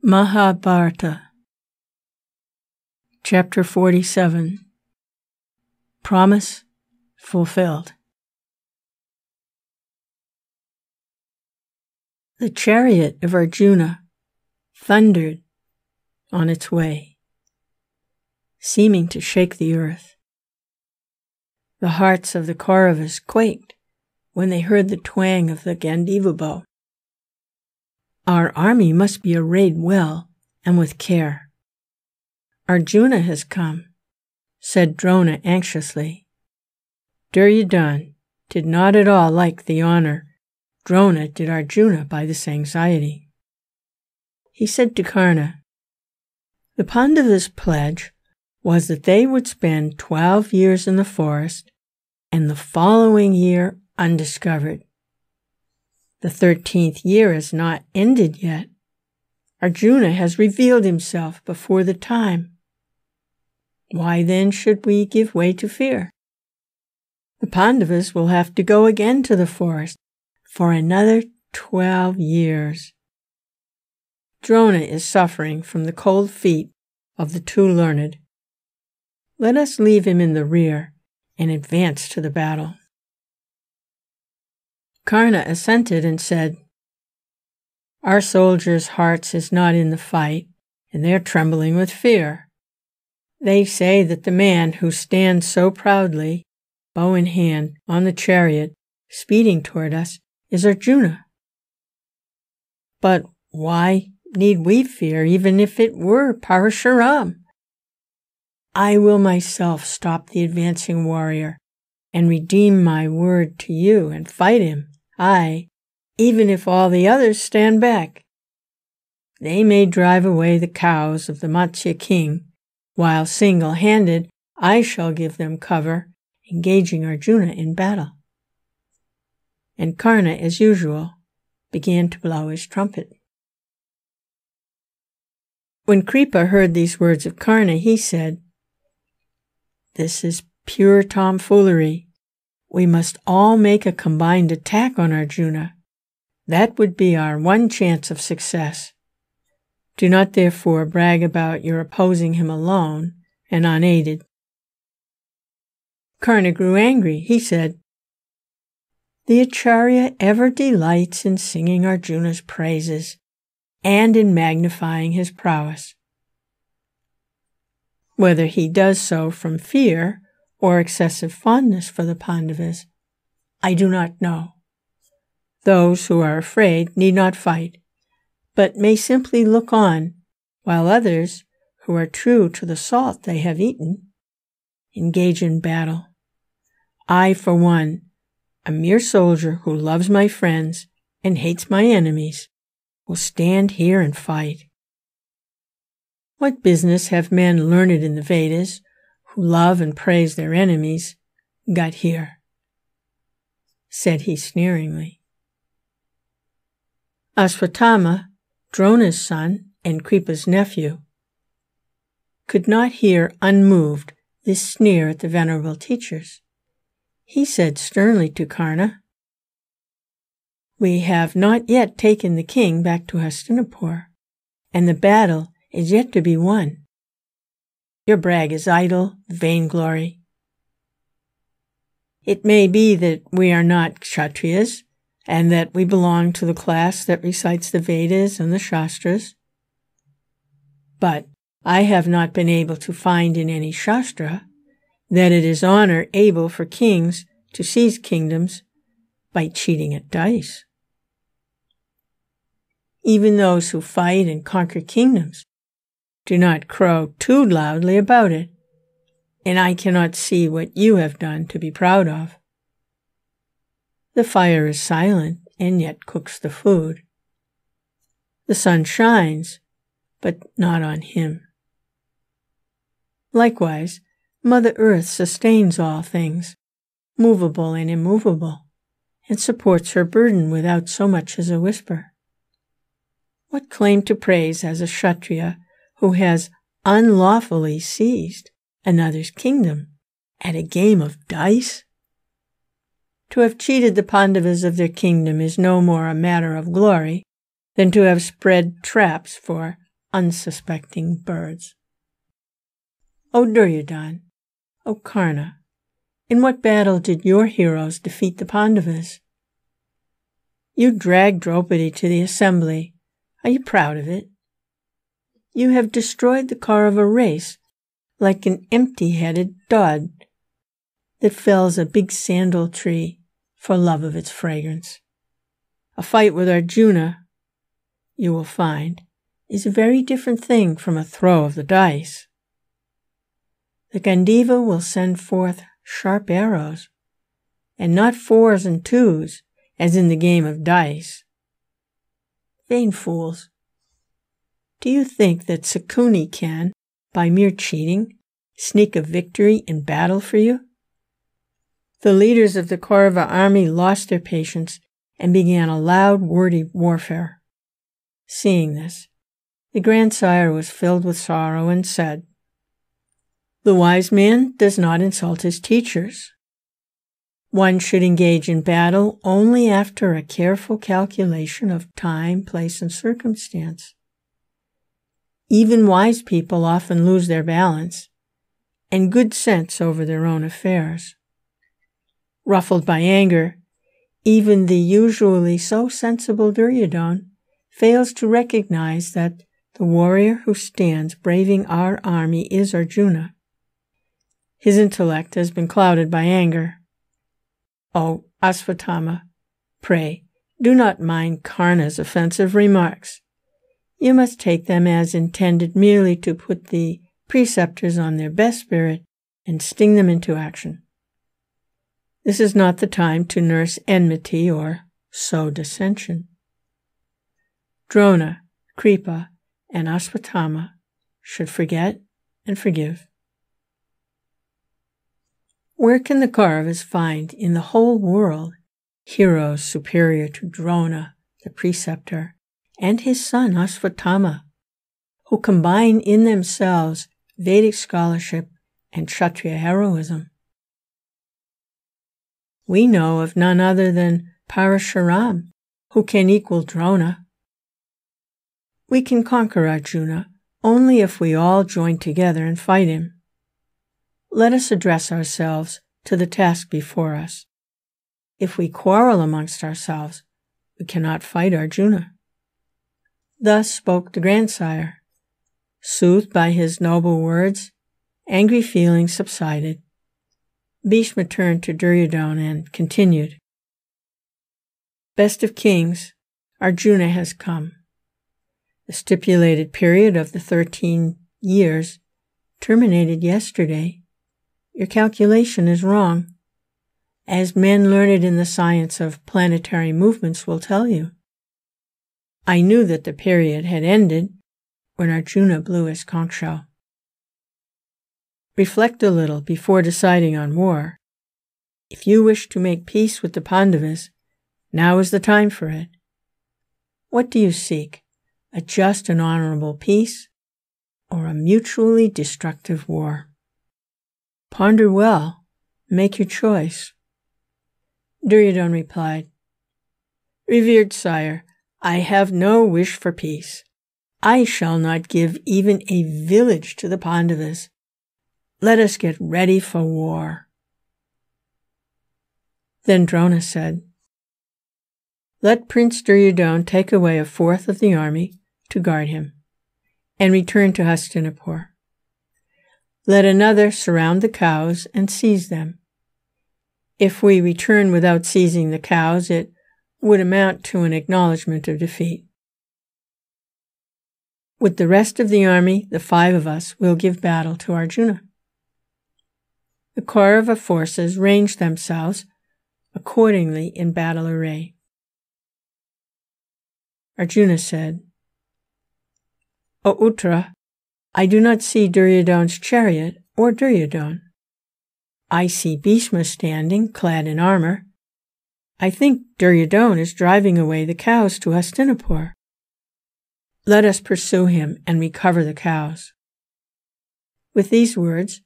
Mahabharata Chapter 47 Promise Fulfilled. The chariot of Arjuna thundered on its way, seeming to shake the earth. The hearts of the Kauravas quaked when they heard the twang of the Gandiva bow. Our army must be arrayed well and with care. Arjuna has come, said Drona anxiously. Duryodhana did not at all like the honor Drona did Arjuna by this anxiety. He said to Karna, the Pandavas' pledge was that they would spend 12 years in the forest and the following year undiscovered. The 13th year is not ended yet. Arjuna has revealed himself before the time. Why then should we give way to fear? The Pandavas will have to go again to the forest for another 12 years. Drona is suffering from the cold feet of the too learned. Let us leave him in the rear and advance to the battle. Karna assented and said, our soldiers' hearts is not in the fight, and they are trembling with fear. They say that the man who stands so proudly, bow in hand, on the chariot, speeding toward us, is Arjuna. But why need we fear, even if it were Parashuram? I will myself stop the advancing warrior and redeem my word to you and fight him, even if all the others stand back. They may drive away the cows of the Matsya king, while single-handed I shall give them cover, engaging Arjuna in battle. And Karna, as usual, began to blow his trumpet. When Kripa heard these words of Karna, he said, this is pure tomfoolery. We must all make a combined attack on Arjuna. That would be our one chance of success. Do not therefore brag about your opposing him alone and unaided. Karna grew angry. He said, the Acharya ever delights in singing Arjuna's praises and in magnifying his prowess. Whether he does so from fear or excessive fondness for the Pandavas, I do not know. Those who are afraid need not fight, but may simply look on, while others, who are true to the salt they have eaten, engage in battle. I, for one, a mere soldier who loves my friends and hates my enemies, will stand here and fight. What business have men learned in the Vedas, who love and praise their enemies, got here? Said he sneeringly. Aswatthama, Drona's son and Kripa's nephew, could not hear unmoved this sneer at the venerable teachers. He said sternly to Karna, we have not yet taken the king back to Hastinapur, and the battle is yet to be won. Your brag is idle, vainglory. It may be that we are not Kshatriyas, and that we belong to the class that recites the Vedas and the Shastras. But I have not been able to find in any Shastra that it is honor able for kings to seize kingdoms by cheating at dice. Even those who fight and conquer kingdoms do not crow too loudly about it, and I cannot see what you have done to be proud of. The fire is silent and yet cooks the food. The sun shines, but not on him. Likewise, Mother Earth sustains all things, movable and immovable, and supports her burden without so much as a whisper. What claim to praise has a Kshatriya who has unlawfully seized another's kingdom at a game of dice? To have cheated the Pandavas of their kingdom is no more a matter of glory than to have spread traps for unsuspecting birds. O Duryodhana, O Karna, in what battle did your heroes defeat the Pandavas? You dragged Draupadi to the assembly. Are you proud of it? You have destroyed the Kaurava race like an empty-headed dod that fells a big sandal tree for love of its fragrance. A fight with Arjuna, you will find, is a very different thing from a throw of the dice. The Gandiva will send forth sharp arrows, and not 4s and 2s, as in the game of dice. Vain fools! Do you think that Sakuni can, by mere cheating, sneak a victory in battle for you? The leaders of the Kaurava army lost their patience and began a loud, wordy warfare. Seeing this, the grandsire was filled with sorrow and said, "The wise man does not insult his teachers. One should engage in battle only after a careful calculation of time, place, and circumstance. Even wise people often lose their balance and good sense over their own affairs. Ruffled by anger, even the usually so sensible Duryodhana fails to recognize that the warrior who stands braving our army is Arjuna. His intellect has been clouded by anger. O Asvatthama, pray, do not mind Karna's offensive remarks. You must take them as intended merely to put the preceptors on their best spirit and sting them into action. This is not the time to nurse enmity or sow dissension. Drona, Kripa, and Asvatthama should forget and forgive. Where can the Kauravas find in the whole world heroes superior to Drona, the preceptor, and his son Asvatthama, who combine in themselves Vedic scholarship and Kshatriya heroism? We know of none other than Parashuram, who can equal Drona. We can conquer Arjuna only if we all join together and fight him. Let us address ourselves to the task before us. If we quarrel amongst ourselves, we cannot fight Arjuna." Thus spoke the grandsire. Soothed by his noble words, angry feelings subsided. Bhishma turned to Duryodhana and continued, "Best of kings, Arjuna has come. The stipulated period of the 13 years terminated yesterday. Your calculation is wrong, as men learned in the science of planetary movements will tell you. I knew that the period had ended when Arjuna blew his conch shell. Reflect a little before deciding on war. If you wish to make peace with the Pandavas, now is the time for it. What do you seek, a just and honorable peace, or a mutually destructive war? Ponder well, make your choice." Duryodhana replied, "Revered sire, I have no wish for peace. I shall not give even a village to the Pandavas. Let us get ready for war." Then Drona said, "Let Prince Duryodhana take away 1/4 of the army to guard him, and return to Hastinapur. Let another surround the cows and seize them. If we return without seizing the cows, it would amount to an acknowledgement of defeat. With the rest of the army, the 5 of us will give battle to Arjuna." The Kaurava forces ranged themselves accordingly in battle array. Arjuna said, "O Uttara, I do not see Duryodhana's chariot or Duryodhana. I see Bhishma standing, clad in armor. I think Duryodhana is driving away the cows to Hastinapur. Let us pursue him and recover the cows." With these words,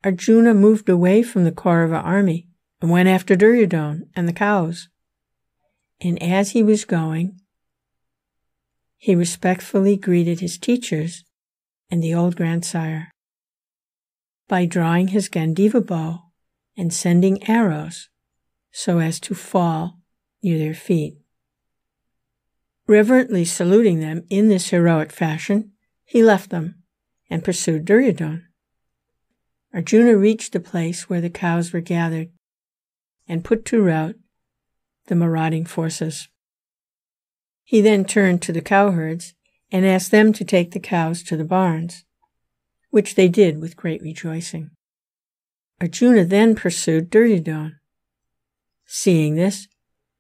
Arjuna moved away from the Kaurava army and went after Duryodhana and the cows. And as he was going, he respectfully greeted his teachers and the old grandsire by drawing his Gandiva bow and sending arrows so as to fall near their feet. Reverently saluting them in this heroic fashion, he left them and pursued Duryodhana. Arjuna reached the place where the cows were gathered and put to rout the marauding forces. He then turned to the cowherds and asked them to take the cows to the barns, which they did with great rejoicing. Arjuna then pursued Duryodhana. Seeing this,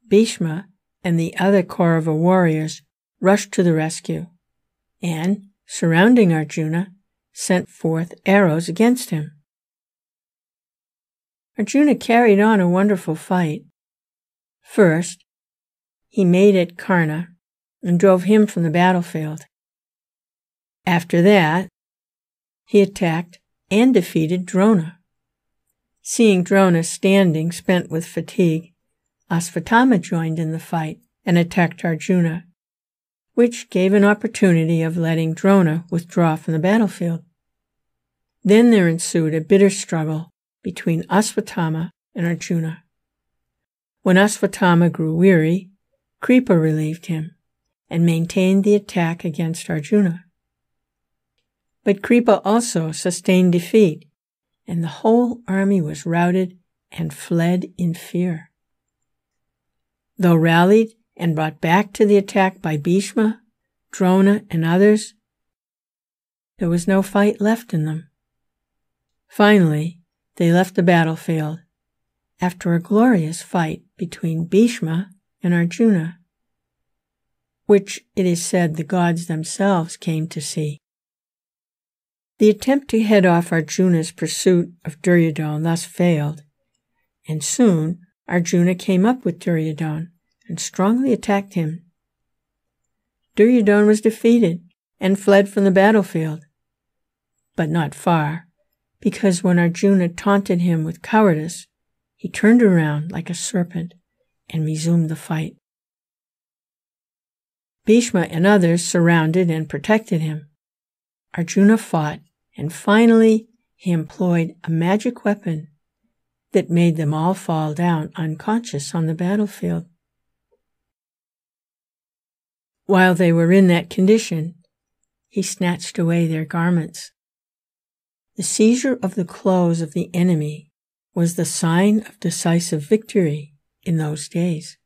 Bhishma and the other Kaurava warriors rushed to the rescue and, surrounding Arjuna, sent forth arrows against him. Arjuna carried on a wonderful fight. First, he made at Karna and drove him from the battlefield. After that, he attacked and defeated Drona. Seeing Drona standing, spent with fatigue, Ashvatthama joined in the fight and attacked Arjuna, which gave an opportunity of letting Drona withdraw from the battlefield. Then there ensued a bitter struggle between Ashvatthama and Arjuna. When Ashvatthama grew weary, Kripa relieved him and maintained the attack against Arjuna. But Kripa also sustained defeat, and the whole army was routed and fled in fear. Though rallied and brought back to the attack by Bhishma, Drona, and others, there was no fight left in them. Finally, they left the battlefield after a glorious fight between Bhishma and Arjuna, which it is said the gods themselves came to see. The attempt to head off Arjuna's pursuit of Duryodhana thus failed, and soon Arjuna came up with Duryodhana and strongly attacked him. Duryodhana was defeated and fled from the battlefield, but not far, because when Arjuna taunted him with cowardice, he turned around like a serpent and resumed the fight. Bhishma and others surrounded and protected him. Arjuna fought, and finally he employed a magic weapon that made them all fall down unconscious on the battlefield. While they were in that condition, he snatched away their garments. The seizure of the clothes of the enemy was the sign of decisive victory in those days.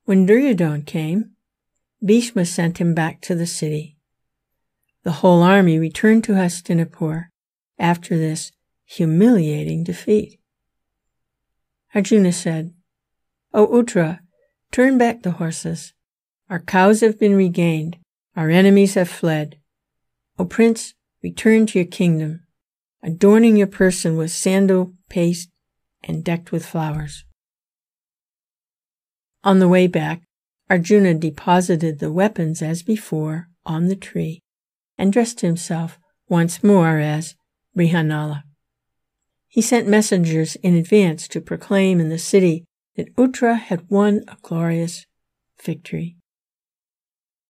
When Duryodhana came, Bhishma sent him back to the city. The whole army returned to Hastinapur after this humiliating defeat. Arjuna said, "O Uttara, turn back the horses. Our cows have been regained. Our enemies have fled. O Prince, return to your kingdom, adorning your person with sandal paste and decked with flowers." On the way back, Arjuna deposited the weapons as before on the tree and dressed himself once more as Brihannala. He sent messengers in advance to proclaim in the city that Uttara had won a glorious victory.